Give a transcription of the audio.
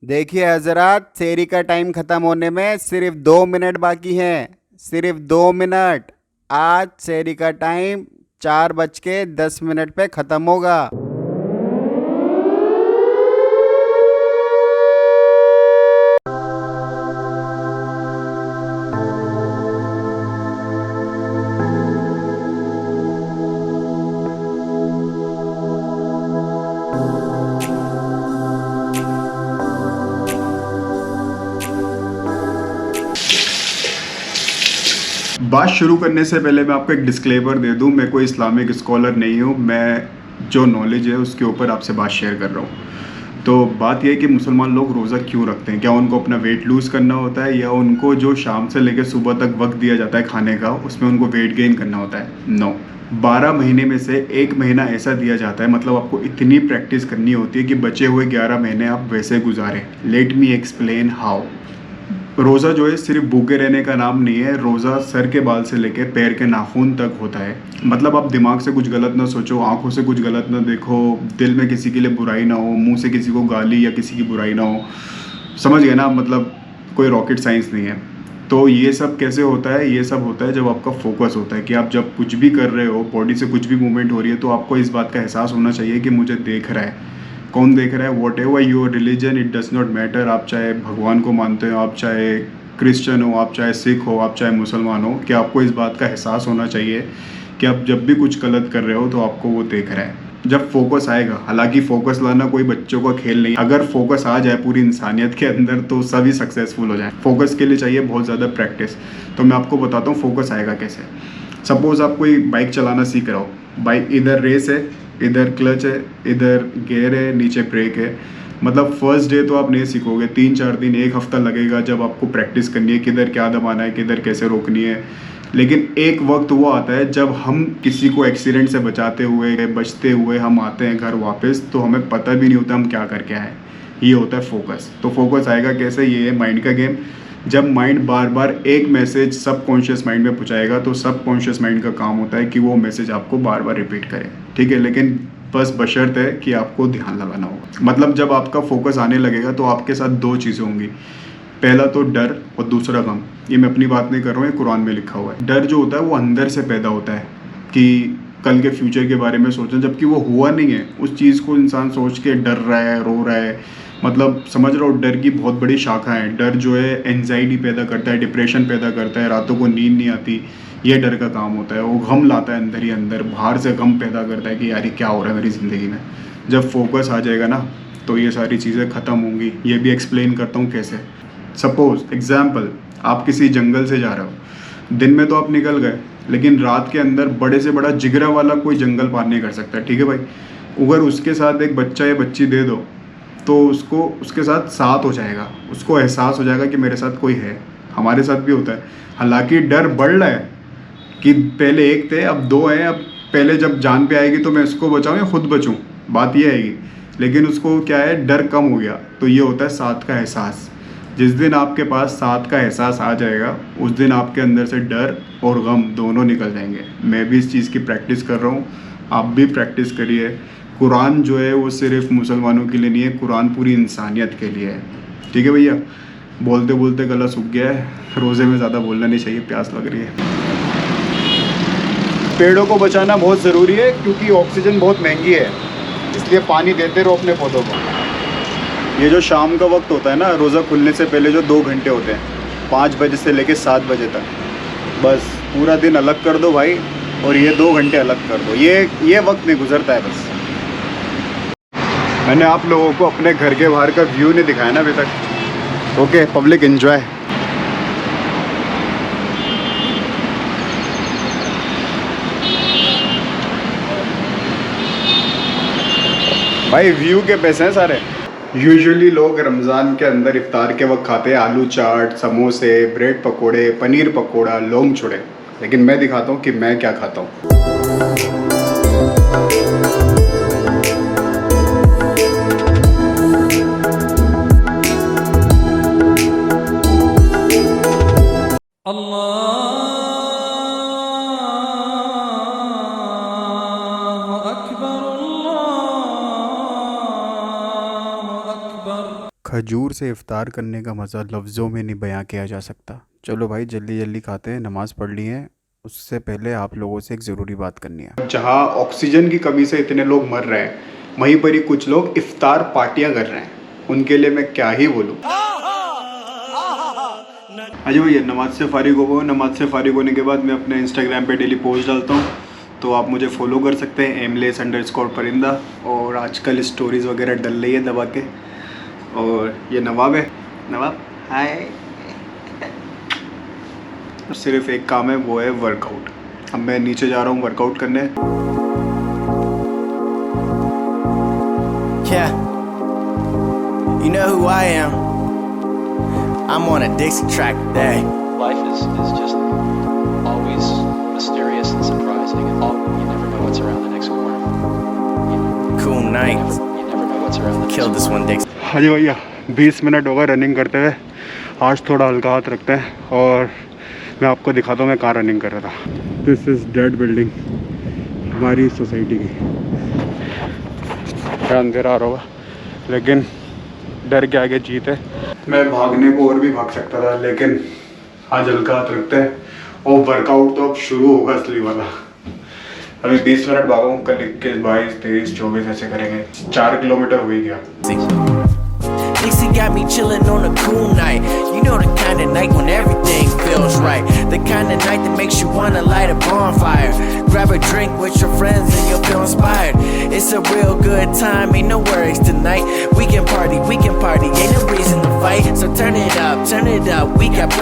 देखिए हजरत, सेरी का टाइम खत्म होने में सिर्फ 2 मिनट बाकी हैं। सिर्फ 2 मिनट। आज सेरी का टाइम 4:10 पे खत्म होगा। बात शुरू करने से पहले मैं आपको एक डिस्क्लेमर दे दूं, मैं कोई इस्लामिक स्कॉलर नहीं हूं। मैं जो नॉलेज है उसके ऊपर आपसे बात शेयर कर रहा हूं। तो बात यह है कि मुसलमान लोग रोज़ा क्यों रखते हैं? क्या उनको अपना वेट लूज़ करना होता है, या उनको जो शाम से लेकर सुबह तक वक्त दिया जाता है खाने का उसमें उनको वेट गेन करना होता है? नो। 12 महीने में से 1 महीना ऐसा दिया जाता है, मतलब आपको इतनी प्रैक्टिस करनी होती है कि बचे हुए 11 महीने आप वैसे गुजारें। Let me explain how. रोज़ा जो है सिर्फ भूखे रहने का नाम नहीं है। रोज़ा सर के बाल से लेके पैर के नाखून तक होता है। मतलब आप दिमाग से कुछ गलत ना सोचो, आंखों से कुछ गलत ना देखो, दिल में किसी के लिए बुराई ना हो, मुंह से किसी को गाली या किसी की बुराई ना हो। समझ गए ना? मतलब कोई रॉकेट साइंस नहीं है। तो ये सब कैसे होता है? ये सब होता है जब आपका फोकस होता है कि आप जब कुछ भी कर रहे हो, बॉडी से कुछ भी मूवमेंट हो रही है, तो आपको इस बात का एहसास होना चाहिए कि मुझे देख रहा है। कौन देख रहा है? What ever your religion, it does not matter. आप चाहे भगवान को मानते हो, आप चाहे क्रिश्चियन हो, आप चाहे सिख हो, आप चाहे मुसलमान हो, कि आपको इस बात का एहसास होना चाहिए कि आप जब भी कुछ गलत कर रहे हो तो आपको वो देख रहा है। जब फोकस आएगा, हालांकि फोकस लाना कोई बच्चों का खेल नहीं, अगर फोकस आ जाए पूरी इंसानियत के अंदर तो सभी सक्सेसफुल हो जाए। फोकस के लिए चाहिए बहुत ज़्यादा प्रैक्टिस। तो मैं आपको बताता हूँ फोकस आएगा कैसे। सपोज आप कोई बाइक चलाना सीख रहे हो, बाइक इधर रेस है, इधर क्लच है, इधर गियर है, नीचे ब्रेक है। मतलब फर्स्ट डे तो आप नहीं सीखोगे, 3-4 दिन, 1 हफ्ता लगेगा जब आपको प्रैक्टिस करनी है किधर क्या दबाना है, किधर कैसे रोकनी है। लेकिन एक वक्त वो आता है जब हम किसी को एक्सीडेंट से बचते हुए हम आते हैं घर वापस, तो हमें पता भी नहीं होता हम क्या करके आए। ये होता है फोकस। तो फोकस आएगा कैसे? ये है माइंड का गेम। जब माइंड बार बार एक मैसेज सबकॉन्शियस माइंड में पहुंचाएगा, तो सबकॉन्शियस माइंड का काम होता है कि वो मैसेज आपको बार बार रिपीट करे। ठीक है? लेकिन बस बशर्त है कि आपको ध्यान लगाना होगा। मतलब जब आपका फोकस आने लगेगा तो आपके साथ दो चीज़ें होंगी। पहला तो डर और दूसरा गम। ये मैं अपनी बात नहीं कर रहा हूँ, ये कुरान में लिखा हुआ है। डर जो होता है वो अंदर से पैदा होता है कि कल के फ्यूचर के बारे में सोचना, जबकि वो हुआ नहीं है। उस चीज़ को इंसान सोच के डर रहा है, रो रहा है। मतलब समझ रहा हो, डर की बहुत बड़ी शाखा है। डर जो है एंजाइटी पैदा करता है, डिप्रेशन पैदा करता है, रातों को नींद नहीं आती। ये डर का काम होता है। वो गम लाता है अंदर ही अंदर, बाहर से गम पैदा करता है कि यार ये क्या हो रहा है मेरी ज़िंदगी में। जब फोकस आ जाएगा ना तो ये सारी चीज़ें ख़त्म होंगी। ये भी एक्सप्लेन करता हूँ कैसे। सपोज एग्जाम्पल, आप किसी जंगल से जा रहे हो, दिन में तो आप निकल गए, लेकिन रात के अंदर बड़े से बड़ा जिगरा वाला कोई जंगल पार नहीं कर सकता। ठीक है भाई? अगर उसके साथ एक बच्चा या बच्ची दे दो तो उसको उसके साथ साथ हो जाएगा, उसको एहसास हो जाएगा कि मेरे साथ कोई है। हमारे साथ भी होता है। हालांकि डर बढ़ रहा है कि पहले एक थे अब दो हैं। अब पहले जब जान पे आएगी तो मैं इसको बचाऊं या खुद बचूं, बात ये आएगी। लेकिन उसको क्या है, डर कम हो गया। तो ये होता है साथ का एहसास। जिस दिन आपके पास साथ का एहसास आ जाएगा, उस दिन आपके अंदर से डर और गम दोनों निकल जाएंगे। मैं भी इस चीज़ की प्रैक्टिस कर रहा हूँ, आप भी प्रैक्टिस करिए। कुरान जो है वो सिर्फ मुसलमानों के लिए नहीं है, कुरान पूरी इंसानियत के लिए है। ठीक है भैया? बोलते बोलते गला सूख गया है। रोज़े में ज़्यादा बोलना नहीं चाहिए, प्यास लग रही है। पेड़ों को बचाना बहुत ज़रूरी है क्योंकि ऑक्सीजन बहुत महंगी है, इसलिए पानी देते रहो अपने पौधों को। ये जो शाम का वक्त होता है ना, रोज़ा खुलने से पहले जो 2 घंटे होते हैं, 5 बजे से लेके 7 बजे तक, बस पूरा दिन अलग कर दो भाई, और ये 2 घंटे अलग कर दो। ये वक्त नहीं गुजरता है बस। मैंने आप लोगों को अपने घर के बाहर का व्यू नहीं दिखाया ना अभी तक। Okay public, enjoy. भाई व्यू के पैसे हैं सारे। यूजुअली लोग रमज़ान के अंदर इफ्तार के वक्त खाते हैं आलू चाट, समोसे, ब्रेड पकोड़े, पनीर पकोड़ा, लोंग छोड़े। लेकिन मैं दिखाता हूँ कि मैं क्या खाता हूँ। खजूर से इफ्तार करने का मज़ा लफ्ज़ों में नहीं बयां किया जा सकता। चलो भाई जल्दी जल्दी खाते हैं, नमाज़ पढ़ ली है। उससे पहले आप लोगों से एक ज़रूरी बात करनी है। जहाँ ऑक्सीजन की कमी से इतने लोग मर रहे हैं, वहीं पर ही कुछ लोग इफ्तार पार्टियां कर रहे हैं। उनके लिए मैं क्या ही बोलूँ। अजय भैया, नमाज से फारिग हो गए। नमाज से फारिग होने के बाद मैं अपने इंस्टाग्राम पे डेली पोस्ट डालता हूँ, तो आप मुझे फॉलो कर सकते हैं aimless_परिंदा। और आजकल स्टोरीज़ वगैरह डल रही है दबा के। और ये नवाब है। नवाब हाय। सिर्फ एक काम है, वो है वर्कआउट। अब मैं नीचे जा रहा हूँ वर्कआउट करने। Yeah, you know who I am. I'm on a Dixie track today. Life is just always mysterious and surprising, and you never know what's around the next corner. Cool night. You never know what's around the next Killed this one, Dixie. हाँ जी भैया, 20 minute होगा running करते हुए। आज थोड़ा हल्का हाथ रखते हैं और मैं आपको दिखाता हूँ मैं कहाँ रनिंग कर रहा था। दिस इज़ डेड बिल्डिंग, हमारी सोसाइटी की। अंधेरा आ रहा होगा, लेकिन डर के आगे जीत है। मैं भागने को और भी भाग सकता था, लेकिन आज हल्का हाथ रखते हैं। और वर्कआउट तो अब शुरू होगा असली वाला। अभी 20 मिनट भागूँ, कल 21, 22, 23, 24 ऐसे करेंगे। 4 किलोमीटर हो ही गया। Dixie got me chillin' on a cool night. You know the kind of night when everything feels right. The kind of night that makes you wanna light a bonfire. Grab a drink with your friends and you'll feel inspired. It's a real good time, ain't no worries tonight. We can party, ain't no reason to fight. So turn it up, we got